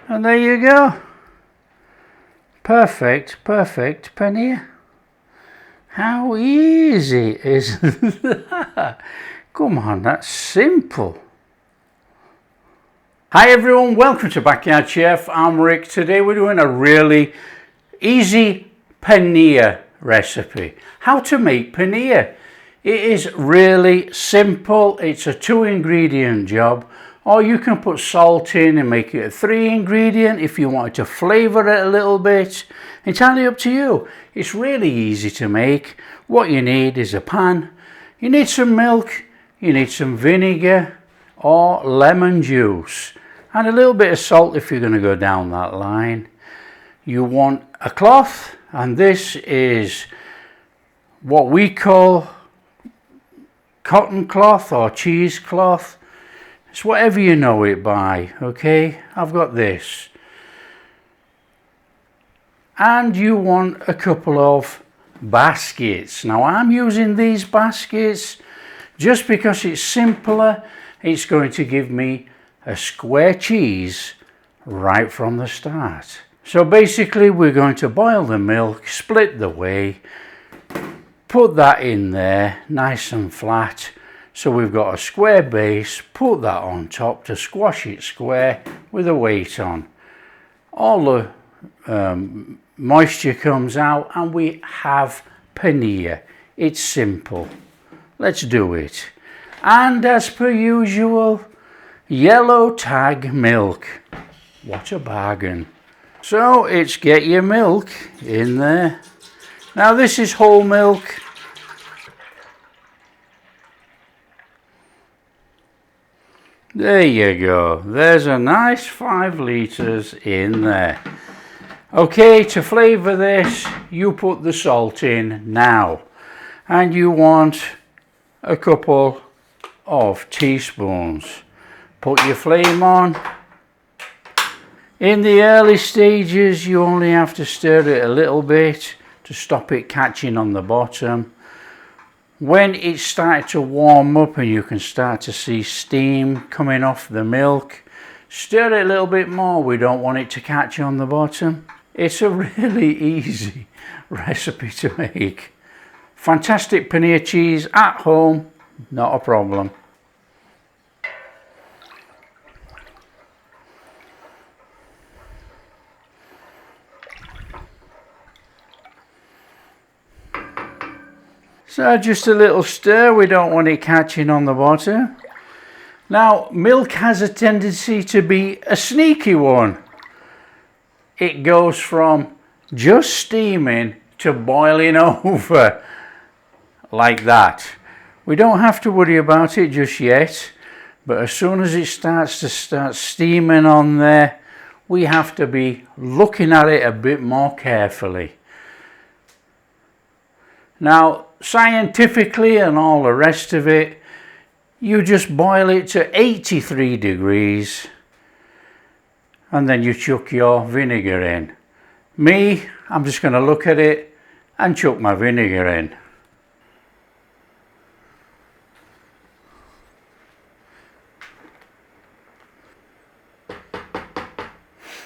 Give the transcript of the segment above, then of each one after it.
And there you go. Perfect paneer. How easy is that? Come on, that's simple. Hi everyone, welcome to Backyard Chef. I'm Rick. Today we're doing a really easy paneer recipe. How to make paneer. It is really simple. It's a 2-ingredient job, or you can put salt in and make it a 3-ingredient if you wanted to flavor it a little bit. Entirely up to you. It's really easy to make. What you need is a pan. You need some milk. You need some vinegar or lemon juice and a little bit of salt if you're going to go down that line. You want a cloth, and this is what we call cotton cloth or cheesecloth. It's whatever you know it by, okay? I've got this. And you want a couple of baskets. Now I'm using these baskets just because it's simpler. It's going to give me a square cheese right from the start. So basically we're going to boil the milk, split the whey, put that in there nice and flat, so we've got a square base. Put that on top to squash it square with a weight on. All the moisture comes out and we have paneer. It's simple. Let's do it. And as per usual, yellow tag milk. What a bargain. So it's get your milk in there. Now this is whole milk. There you go. There's a nice 5 litres in there. Okay, to flavour this, you put the salt in now. And you want a couple of teaspoons. Put your flame on. In the early stages, you only have to stir it a little bit to stop it catching on the bottom. When it's started to warm up and you can start to see steam coming off the milk, stir it a little bit more. We don't want it to catch on the bottom. It's a really easy recipe to make. Fantastic paneer cheese at home, not a problem. So just a little stir, we don't want it catching on the bottom. Now, milk has a tendency to be a sneaky one. It goes from just steaming to boiling over like that. We don't have to worry about it just yet, but as soon as it starts steaming on there, we have to be looking at it a bit more carefully. Now, scientifically and all the rest of it, you just boil it to 83 degrees and then you chuck your vinegar in. Me, I'm just going to look at it and chuck my vinegar in.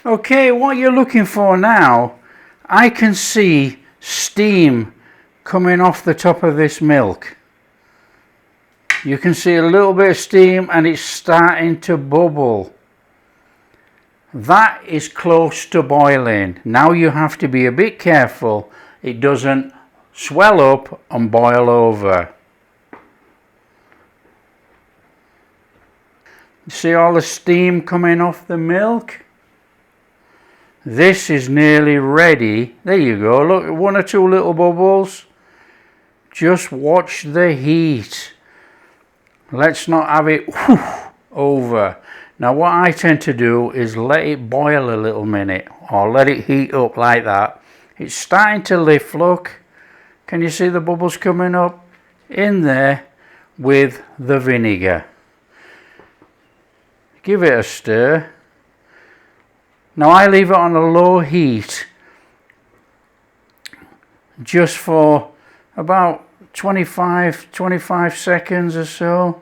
Okay, what you're looking for now, I can see steam coming off the top of this milk. You can see a little bit of steam and it's starting to bubble. That is close to boiling. Now you have to be a bit careful it doesn't swell up and boil over. See all the steam coming off the milk? This is nearly ready. There you go, look, 1 or 2 little bubbles. Just watch the heat. Let's not have it over. Now what I tend to do is let it boil a little minute, or let it heat up like that. It's starting to lift, look. Can you see the bubbles coming up? In there with the vinegar. Give it a stir. Now I leave it on a low heat just for about 25 seconds or so.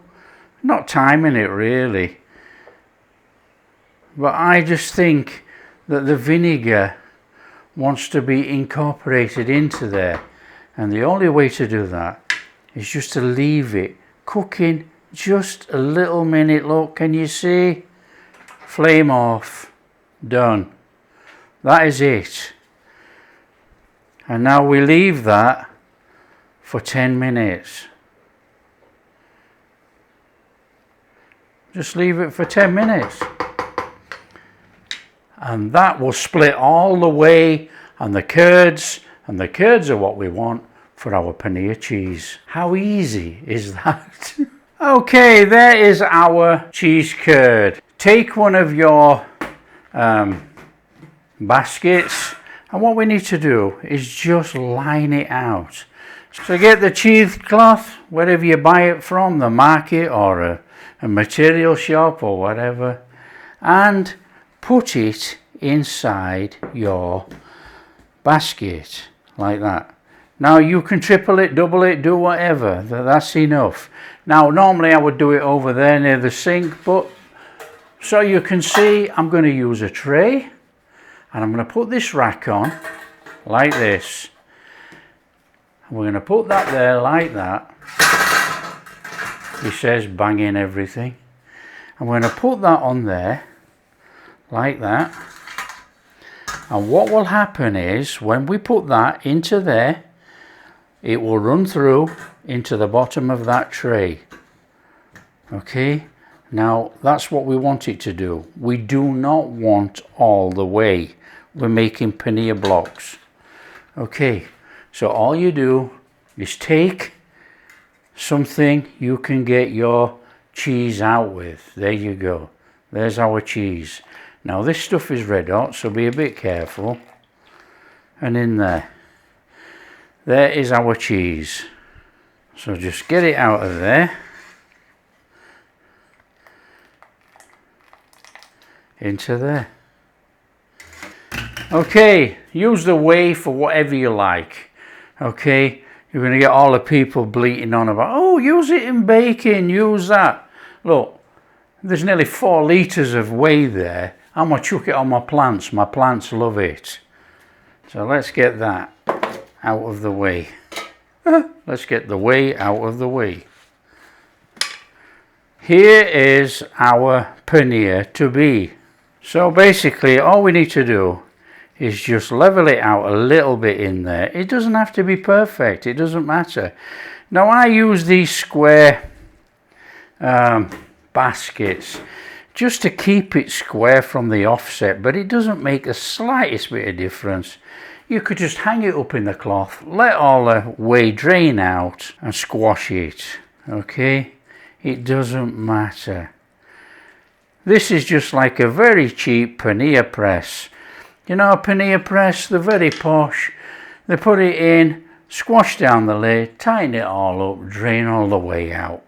Not timing it really, but I just think that the vinegar wants to be incorporated into there. And the only way to do that is just to leave it cooking just a little minute. Look, can you see? Flame off. Done. That is it. And now we leave that for 10 minutes. Just leave it for 10 minutes. And that will split all the way, and the curds are what we want for our paneer cheese. How easy is that? Okay, there is our cheese curd. Take one of your baskets, and what we need to do is just line it out. So get the cheesecloth, wherever you buy it from, the market or a material shop or whatever, and put it inside your basket like that. Now you can triple it, double it, do whatever, that's enough. Now normally I would do it over there near the sink, but so you can see I'm going to use a tray, and I'm going to put this rack on like this. We're going to put that there like that. It says bang in everything. I'm going to put that on there like that. And what will happen is when we put that into there, it will run through into the bottom of that tray. Okay, now that's what we want it to do. We do not want all the way. We're making paneer blocks. Okay, so all you do is take something you can get your cheese out with. There you go. There's our cheese. Now this stuff is red hot, so be a bit careful. And in there is our cheese. So just get it out of there. Into there. Okay, use the whey for whatever you like. Okay, you're going to get all the people bleating on about, oh, use it in baking, use that. Look, there's nearly 4 litres of whey there. I'm going to chuck it on my plants. My plants love it. So let's get that out of the way. Let's get the whey out of the way. Here is our paneer to be. So basically all we need to do is just level it out a little bit in there. It doesn't have to be perfect, it doesn't matter. Now I use these square baskets just to keep it square from the offset, but it doesn't make the slightest bit of difference. You could just hang it up in the cloth, let all the whey drain out and squash it. Okay, it doesn't matter. This is just like a very cheap paneer press. You know, a paneer press, they're very posh. They put it in, squash down the lid, tighten it all up, drain all the way out.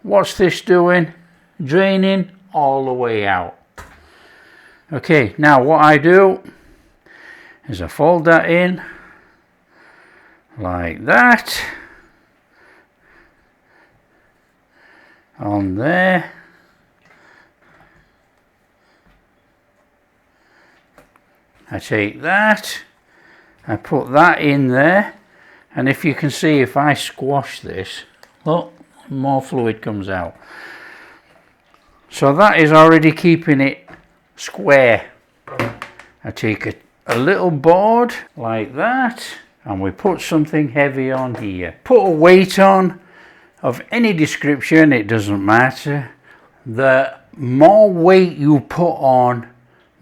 What's this doing? Draining all the way out. Okay, now what I do is I fold that in like that. On there. I take that, I put that in there, and if you can see, if I squash this, look, more fluid comes out. So that is already keeping it square. I take a little board like that, and we put something heavy on here. Put a weight on of any description, it doesn't matter. The more weight you put on,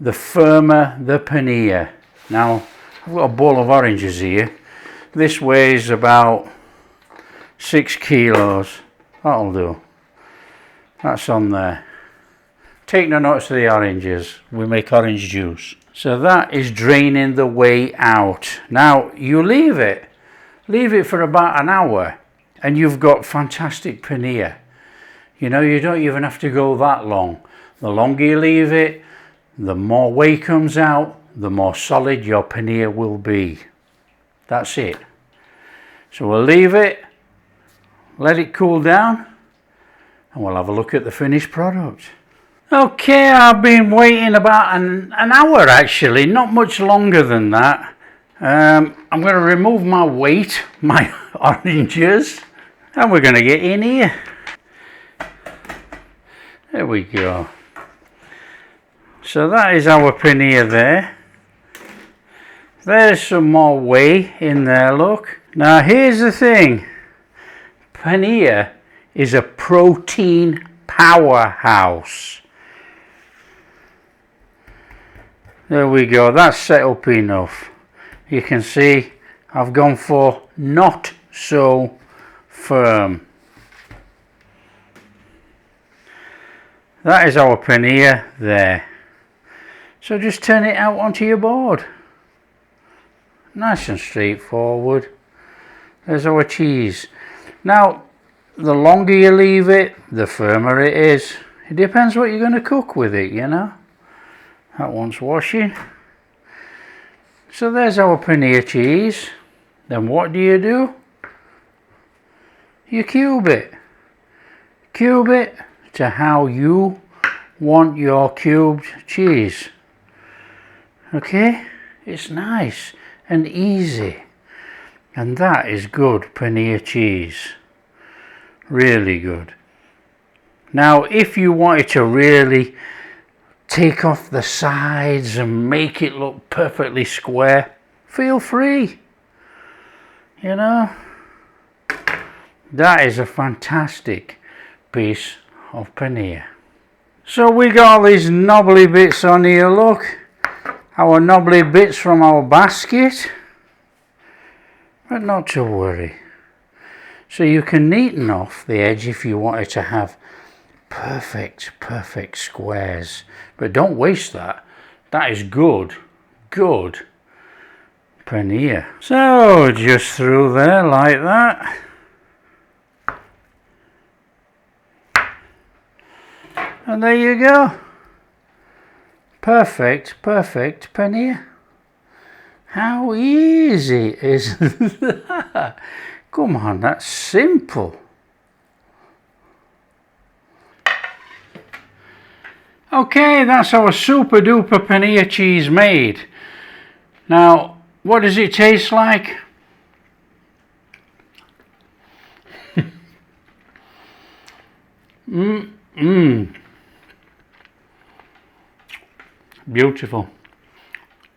the firmer the paneer. Now I've got a bowl of oranges here. This weighs about 6 kilos. That'll do. That's on there. Take no notice of the oranges. We make orange juice. So that is draining the whey out. Now you leave it for about an hour and you've got fantastic paneer. You know, you don't even have to go that long. The longer you leave it, the more whey comes out, the more solid your paneer will be. That's it. So we'll leave it, let it cool down, and we'll have a look at the finished product. Okay, I've been waiting about an hour actually, not much longer than that. I'm going to remove my weight, my oranges, and we're going to get in here. There we go. So that is our paneer there. There's some more whey in there, look. Now here's the thing. Paneer is a protein powerhouse. There we go, that's set up enough. You can see I've gone for not so firm. That is our paneer there. So just turn it out onto your board. Nice and straightforward. There's our cheese. Now, the longer you leave it, the firmer it is. It depends what you're going to cook with it, you know. That one's washing. So there's our paneer cheese. Then what do? You cube it. Cube it to how you want your cubed cheese. Okay? It's nice and easy. And that is good paneer cheese. Really good. Now, if you wanted to really take off the sides and make it look perfectly square, feel free. You know, that is a fantastic piece of paneer. So we got all these knobbly bits on here, look. Our knobbly bits from our basket. But not to worry. So you can neaten off the edge if you wanted to have perfect squares. But don't waste that. That is good paneer. So just through there like that. And there you go. Perfect paneer. How easy is that? Come on, that's simple. Okay, that's our super duper paneer cheese made. Now, what does it taste like? Beautiful.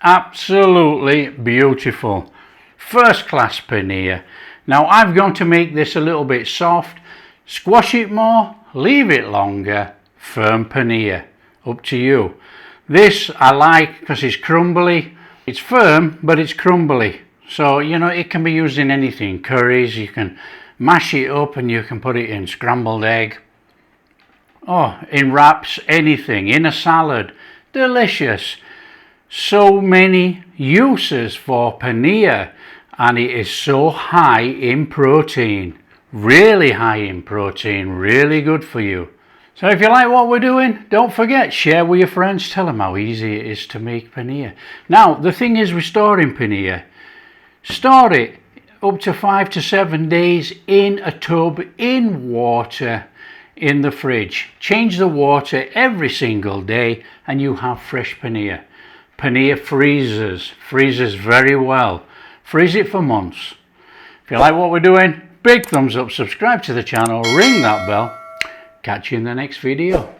Absolutely beautiful. First class paneer. Now I've gone to make this a little bit soft. Squash it more, leave it longer. Firm paneer. Up to you. This I like because it's crumbly. It's firm, but it's crumbly. So, you know, it can be used in anything. Curries, you can mash it up and you can put it in scrambled egg. Oh, in wraps, anything. In a salad. Delicious. So many uses for paneer. And it is so high in protein. Really high in protein. Really good for you. So if you like what we're doing, don't forget, share with your friends, tell them how easy it is to make paneer. Now, the thing is with storing paneer, store it up to 5 to 7 days in a tub in water in the fridge. Change the water every single day and you have fresh paneer. Paneer freezes very well. Freeze it for months. If you like what we're doing, big thumbs up, subscribe to the channel, ring that bell. Catch you in the next video.